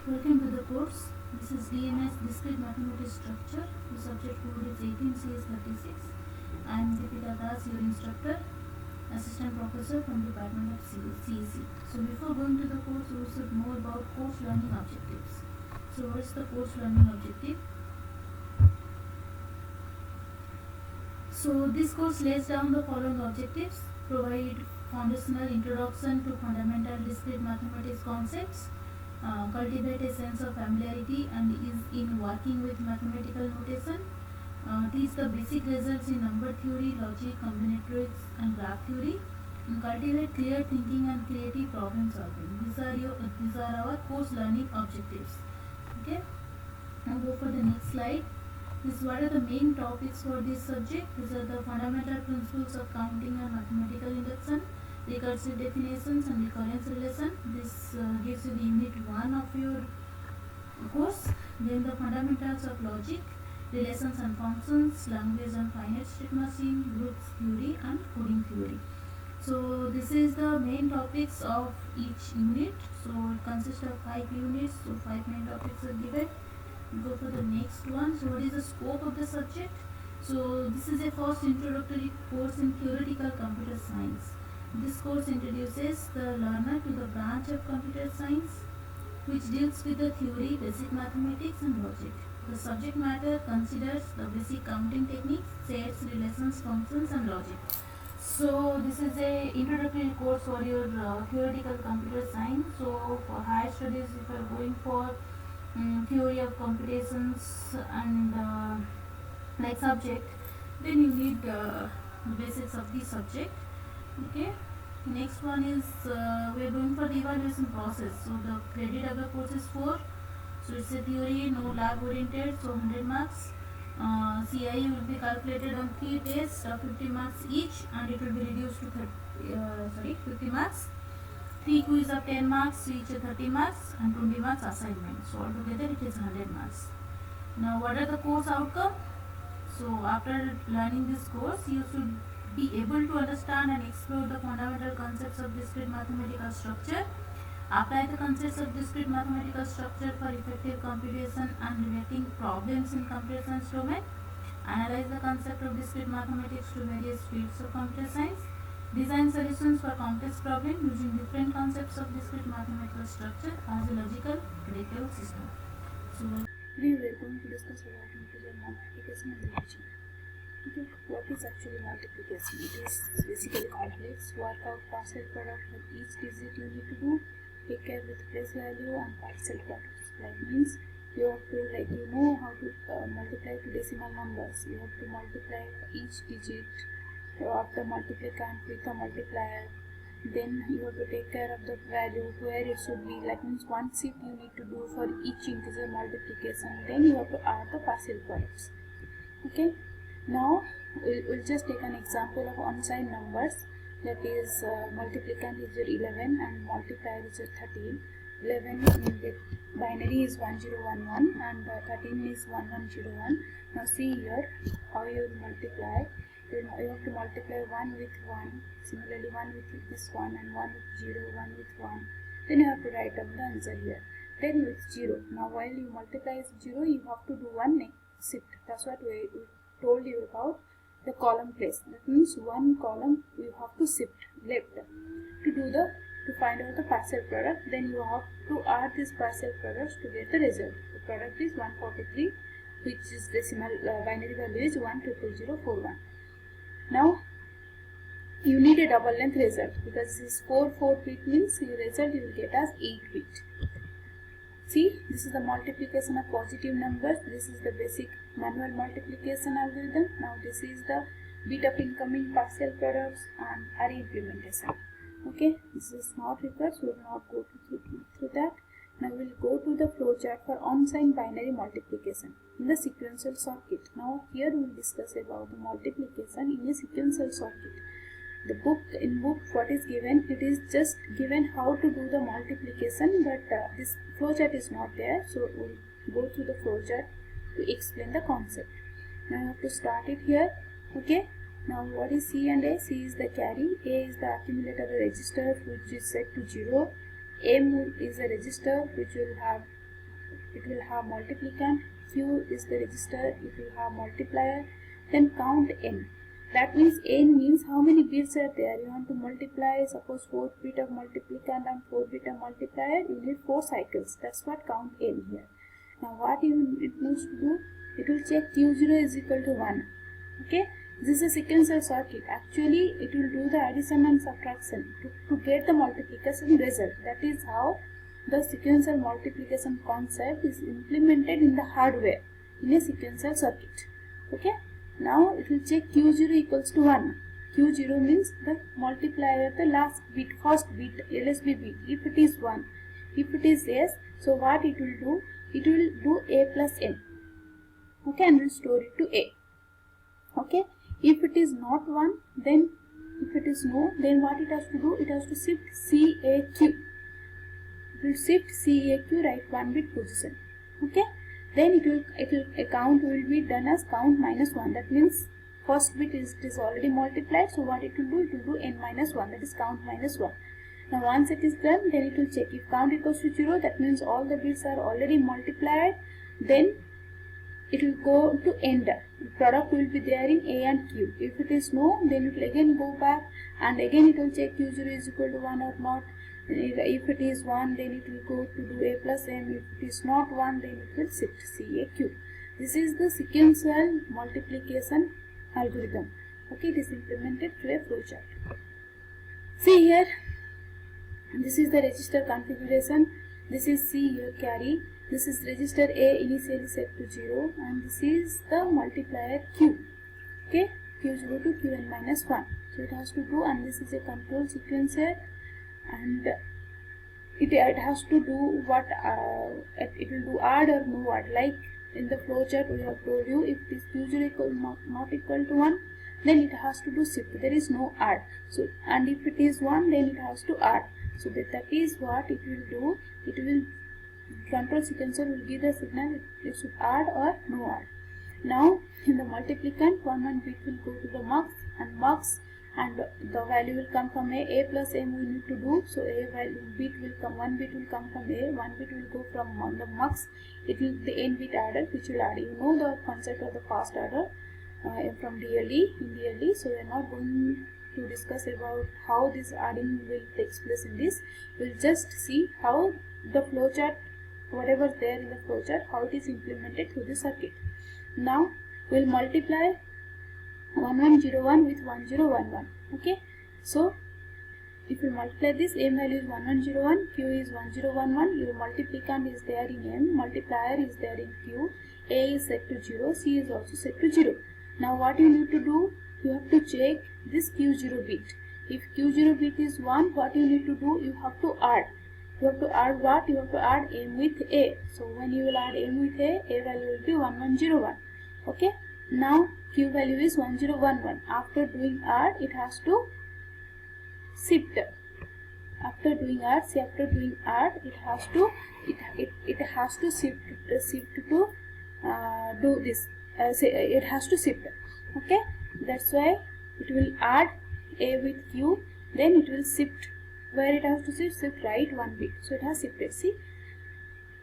Welcome to the course. This is DMS Discrete Mathematics Structure. The subject code is 18CS36. I am Deepika Das, your instructor, assistant professor from Department of CEC. So before going to the course, we should know about course learning objectives. So what is the course learning objective? So this course lays down the following objectives: provide foundational introduction to fundamental discrete mathematics concepts, cultivate a sense of familiarity and ease in working with mathematical notation, teach the basic results in number theory, logic, combinatorics and graph theory, and cultivate clear thinking and creative problem solving. These are our course learning objectives. Okay, now go for the next slide. What are the main topics for this subject? These are the fundamental principles of counting and mathematical induction, recursive definitions and recurrence relation. This gives you the unit 1 of your course. Then the fundamentals of logic, relations and functions, language and finite state machine, groups theory and coding theory. So this is the main topics of each unit. So it consists of 5 units. So 5 main topics are given. Go for the next one. So what is the scope of the subject? So this is a first introductory course in theoretical computer science. This course introduces the learner to the branch of computer science which deals with the theory, basic mathematics and logic. The subject matter considers the basic counting techniques, sets, relations, functions and logic. So this is a introductory course for your theoretical computer science. So for higher studies, if you are going for theory of computations and like subject, then you need the basics of the subject. Okay, next one is we are going for the evaluation process. So the credit of the course is 4. So it's a theory, no lab oriented, so 100 marks. CIE will be calculated on 3 tests of 50 marks each, and it will be reduced to 50 marks. 3 quiz of 10 marks, each 30 marks, and 20 marks assignment. So altogether it is 100 marks. Now what are the course outcome? So after learning this course, you should be able to understand and explore the fundamental concepts of discrete mathematical structure, apply the concepts of discrete mathematical structure for effective computation and relating problems in computer science domain, analyze the concept of discrete mathematics to various fields of computer science, design solutions for complex problems using different concepts of discrete mathematical structure as a logical predictable system. So we are going to discuss about integer multiplication and division. Okay, what is actually multiplication? It is basically complex. Work out partial product for each digit you need to do. Take care with place value and partial products. That means you have to know how to multiply to decimal numbers. You have to multiply each digit of the multiplicand with a multiplier. Then you have to take care of the value where it should be. Like means one shift you need to do for each integer multiplication. Then you have to add the partial products. Okay. Now we'll just take an example of unsigned numbers. That is multiplicand is your 11 and multiplier is your 13. 11 in the binary is 1011 and 13 is 1101. Now see here how you multiply. You have to multiply 1 with 1, similarly 1 with this 1 and 1 with 0, 1 with 1. Then you have to write down the answer here. 10 with 0. Now while you multiply 0, you have to do one shift. That's what we told you about the column place. That means one column you have to shift left to find out the partial product. Then you have to add these partial products to get the result. The product is 143, which is decimal binary value is 10041. Now you need a double length result because this is 4 bit means your result you will get as 8 bit. See, this is the multiplication of positive numbers. This is the basic manual multiplication algorithm. Now this is the bit of incoming partial products and array implementation. Okay, this is not required, so we will not go through that. Now we will go to the flowchart for unsigned binary multiplication in the sequential circuit. Now here we will discuss about the multiplication in a sequential circuit. The book what is given, it is just given how to do the multiplication, but this flowchart is not there, so we'll go through the flowchart to explain the concept. Now you have to start it here. Okay, now what is C and A? C is the carry, A is the accumulator of the register which is set to 0, M is a register which will have it will have multiplicand, q is the register, it will have multiplier, then count n. That means n means how many bits are there. You want to multiply, suppose 4th bit of multiplicand and 4th bit of multiplier, you need 4 cycles. That's what count n here. Now what it needs to do, it will check q0 is equal to 1. Okay, this is a sequential circuit. Actually it will do the addition and subtraction to get the multiplication result. That is how the sequential multiplication concept is implemented in the hardware in a sequential circuit. Okay, now it will check q0 equals to 1. q0 means the multiplier, the last bit, first bit, LSB bit. If it is 1, if it is yes, so what it will do? It will do a plus n. Okay, and will store it to a. Okay, if it is not 1, then if it is no, then what it has to do? It has to shift CAQ. It will shift CAQ right 1 bit position. Okay, then a count will be done as count minus 1. That means first bit is already multiplied. So what it will do? It will do n minus 1. That is count minus 1. Now once it is done, then it will check if count equals to 0. That means all the bits are already multiplied. Then it will go to ender. The product will be there in a and q. If it is no, then it will again go back and again it will check q0 is equal to 1 or not. If it is 1, then it will go to do a plus m. If it is not 1, then it will shift CAQ. This is the sequential multiplication algorithm. Okay, it is implemented through a flowchart. See here, this is the register configuration. This is C here carry. This is register A initially set to 0, and this is the multiplier Q. Okay, Q0 to Qn minus 1. So it has to do, and this is a control sequencer, and it has to do what it will do add or no add. Like in the flowchart we have told you, if this Q0 equal not equal to 1, then it has to do shift. There is no add. So and if it is 1, then it has to add. So that is what it will do. It will control sequencer will give the signal it should add or no add. Now in the multiplicand, one bit will go to the mux, and the value will come from a plus m we need to do. So a value bit will come, one bit will come from a, one bit will go from the mux. It will the n bit adder which will add. You know the concept of the fast adder from DLE in DLE. So we are not going to discuss about how this adding will take place in this. We'll just see how the flowchart, whatever is there in the flowchart, how it is implemented through the circuit. Now we'll multiply 1101 with 1011. Okay, so if you multiply this, m value is 1101, q is 1011, your multiplicand is there in m, multiplier is there in q, a is set to 0, c is also set to 0. Now what you need to do? You have to check this q0 bit. If q0 bit is 1, what you need to do? You have to add. You have to add what? You have to add m with a. So when you will add m with a value will be 1101. Okay. Now q value is 1011. After doing add, it has to shift. After doing add, it has to shift to do this. It has to shift. Okay. That's why it will add a with q, then it will shift. Where it has to shift right one bit. So it has shifted. See,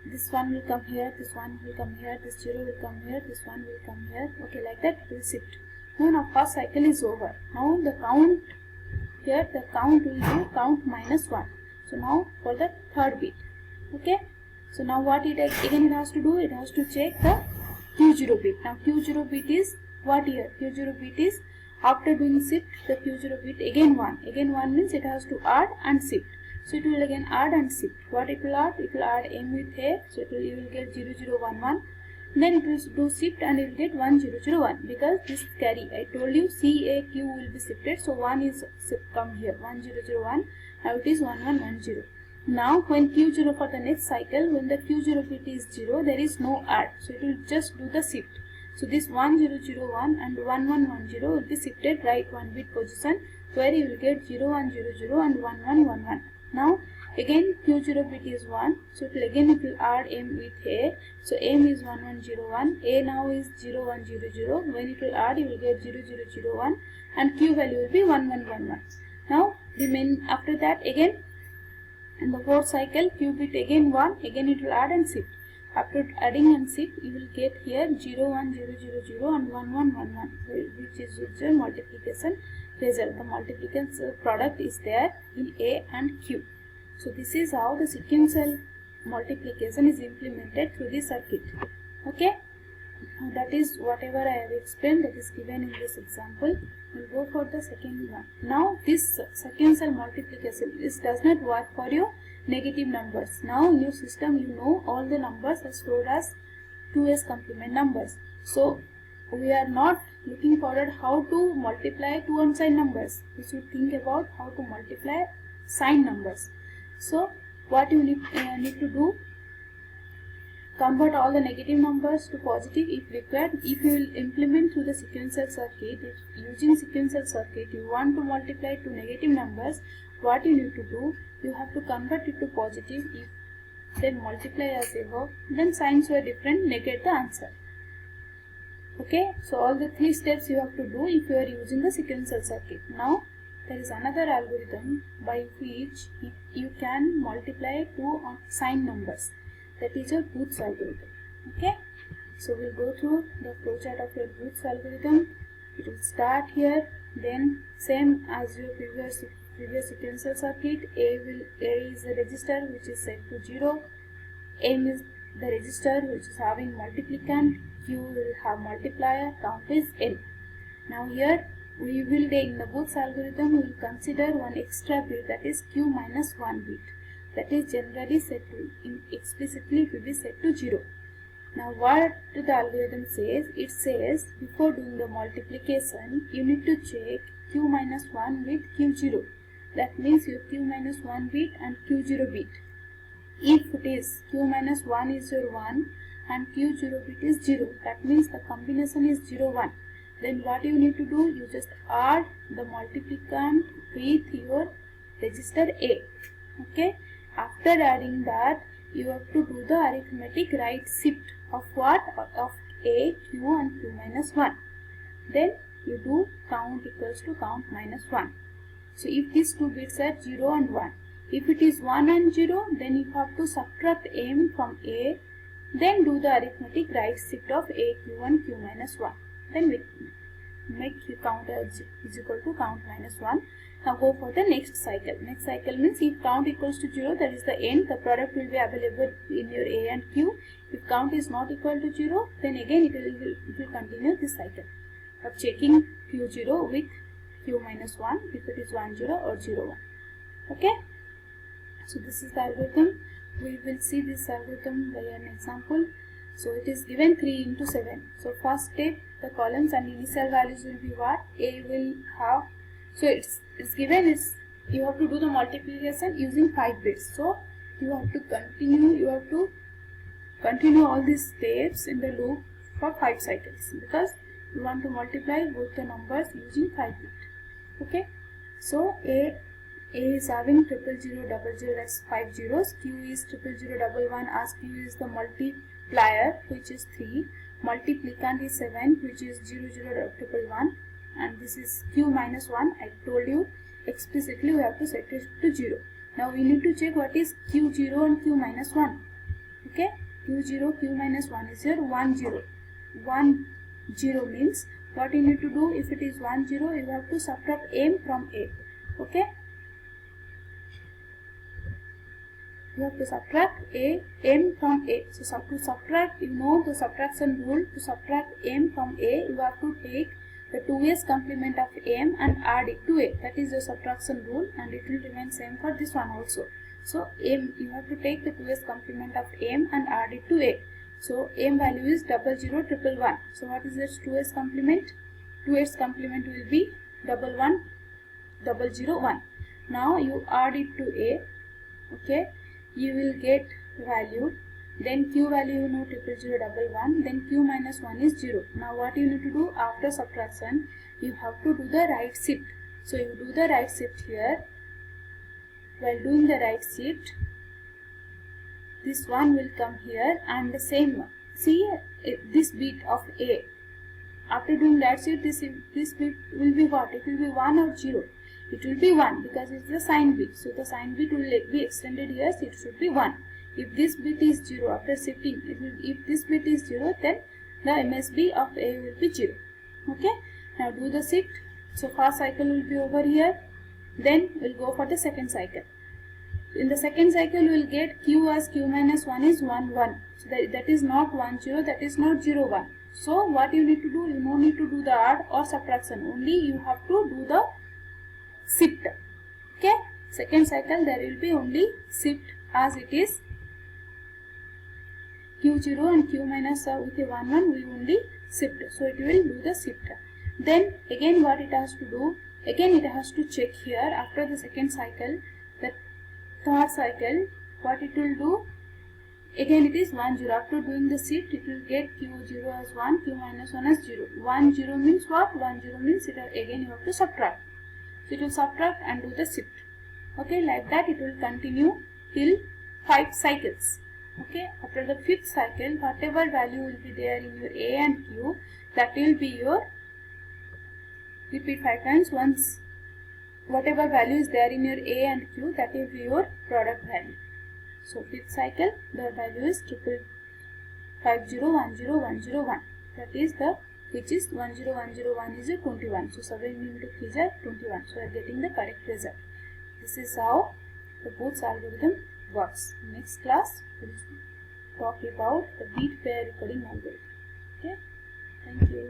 this one will come here, this one will come here, this 0 will come here, this one will come here. Okay, like that it will shift. Now first cycle is over. Now the count here, the count will do count minus 1. So now for the third bit. Okay. So now what it again it has to do? It has to check the q0 bit. Now q0 bit is what here? q0 bit is, after doing shift, the q0 bit again 1. Again 1 means it has to add and shift. So it will again add and shift. What it will add? It will add m with a. So you will get 0011. Then it will do shift and it will get 1001. Because this carry, I told you CAQ will be shifted. So 1 is come here, 1001. Now it is 1110. Now when q0 for the next cycle, when the q0 bit is 0, there is no add. So it will just do the shift. So this 1001 and 1110 will be shifted right one bit position, where you will get 0100 and 1111. Now again q0 bit is 1, so it will add m with a. So m is 1101, a now is 0100. When it will add, you will get 0001 and q value will be 1111. Now remain after that again in the fourth cycle, q bit again 1, again it will add and shift. After adding and shift, you will get here 0 1 0 0 0 and 1 1 1 1, which is your multiplication result. The multiplication product is there in A and Q. So this is how the sequential multiplication is implemented through the circuit. Okay, that is whatever I have explained, that is given in this example. We'll go for the second one. Now this sequential multiplication, this does not work for your negative numbers. Now in your system you know all the numbers are stored as 2s complement numbers. So we are not looking forward how to multiply two unsigned numbers. We should think about how to multiply signed numbers. So what you need to do, convert all the negative numbers to positive if required. If you will implement through the sequential circuit, if using sequential circuit you want to multiply two negative numbers, what you need to do, you have to convert it to positive. If then multiply as above, then signs were different, negate the answer. Okay, so all the three steps you have to do if you are using the sequential circuit. Now there is another algorithm by which you can multiply two signed numbers. That is your Booth's algorithm. Okay, so we'll go through the flowchart of your Booth's algorithm. It will start here, then same as your previous sequential circuit. A is the register which is set to 0. M is the register which is having multiplicand. Q will have multiplier. Count is N. Now here we will take in the Booth's algorithm, we will consider one extra bit, that is Q minus 1 bit. That is generally set to, explicitly it will be set to 0. Now what the algorithm says, it says before doing the multiplication you need to check Q minus 1 with Q0. That means your Q minus 1 bit and Q0 bit. If it is Q minus 1 is your 1 and Q0 bit is 0, that means the combination is 0 1. Then what you need to do, you just add the multiplicand with your register A. Okay, after adding that you have to do the arithmetic right shift of what? Of A, Q and Q minus 1. Then you do count equals to count minus 1. So if these two bits are 0 and 1, if it is 1 and 0, then you have to subtract M from A, then do the arithmetic right shift of A, Q and Q minus 1. Then we make count as is equal to count minus 1. Now go for the next cycle. Next cycle means if count equals to 0, that is the end, the product will be available in your A and Q. If count is not equal to 0, then again it will continue this cycle of checking Q0 with Q minus 1 if it is 1 0 or 0 1. Okay, so this is the algorithm. We will see this algorithm by an example. So it is given 3 into 7. So first step, the columns and initial values will be what? A will have, so it's given is you have to do the multiplication using 5 bits. So you have to continue all these steps in the loop for 5 cycles, because you want to multiply both the numbers using 5 bits. Okay, so A is having 0 0 0 0 0, that's 5 zeros. Q is 0 0 0 1 1, as Q is the multiplier which is 3. Multiplicand is 7 which is 0 0 1 1, and this is Q minus 1. I told you explicitly we have to set it to 0. Now we need to check what is Q0 and Q minus 1. Okay, Q0, Q minus 1 is your 1 0. 1 0 means what you need to do, if it is 1 0, you have to subtract M from A. Okay, you have to subtract M from A. So to subtract, you know the subtraction rule. To subtract M from A, you have to take the 2s complement of M and add it to A. That is the subtraction rule, and it will remain same for this one also. So M, you have to take the 2s complement of M and add it to A. So M value is 0 0 1 1. So what is this 2s complement? 2s complement will be 1 1 0 0 1. Now you add it to A. Okay, you will get value, then Q value you know 0 0 1 1, then Q minus 1 is 0. Now what you need to do after subtraction, you have to do the right shift. So you do the right shift here. While doing the right shift, this one will come here, and the same one. See this bit of A. After doing that shift, this bit will be what? It will be 1 or 0. It will be 1 because it is the sign bit. So the sign bit will be extended here, so it should be 1. If this bit is 0, after shifting, if this bit is 0, then the MSB of A will be 0. Okay, now do the shift. So first cycle will be over here, then we'll go for the second cycle. In the second cycle, we will get Q as Q minus 1 is 1, 1. So that is not 1, 0, that is not 0, 1. So what you need to do, you no need to do the add or subtraction, only you have to do the shift. Okay, second cycle there will be only shift as it is Q0 and Q minus with a 1, 1, we only shift. So it will do the shift. Then again what it has to do, again it has to check here after the second cycle, the third cycle, what it will do, again it is 1, 0. After doing the shift, it will get Q0 as 1, Q minus 1 as 0. 1, 0 means what? 1, 0 means it again you have to subtract. So it will subtract and do the shift. Okay, like that it will continue till 5 cycles. Okay, after the 5th cycle, whatever value will be there in your A and Q, that will be your, repeat 5 times, once whatever value is there in your A and Q, that will be your product value. So 5th cycle, the value is 550101001. That is the, which is 10101 is a 21. So 7 into 3 is 21. So we are getting the correct result. This is how the Booth's algorithm works. Next class, we will talk about the bit pair recoding algorithm. Okay, thank you.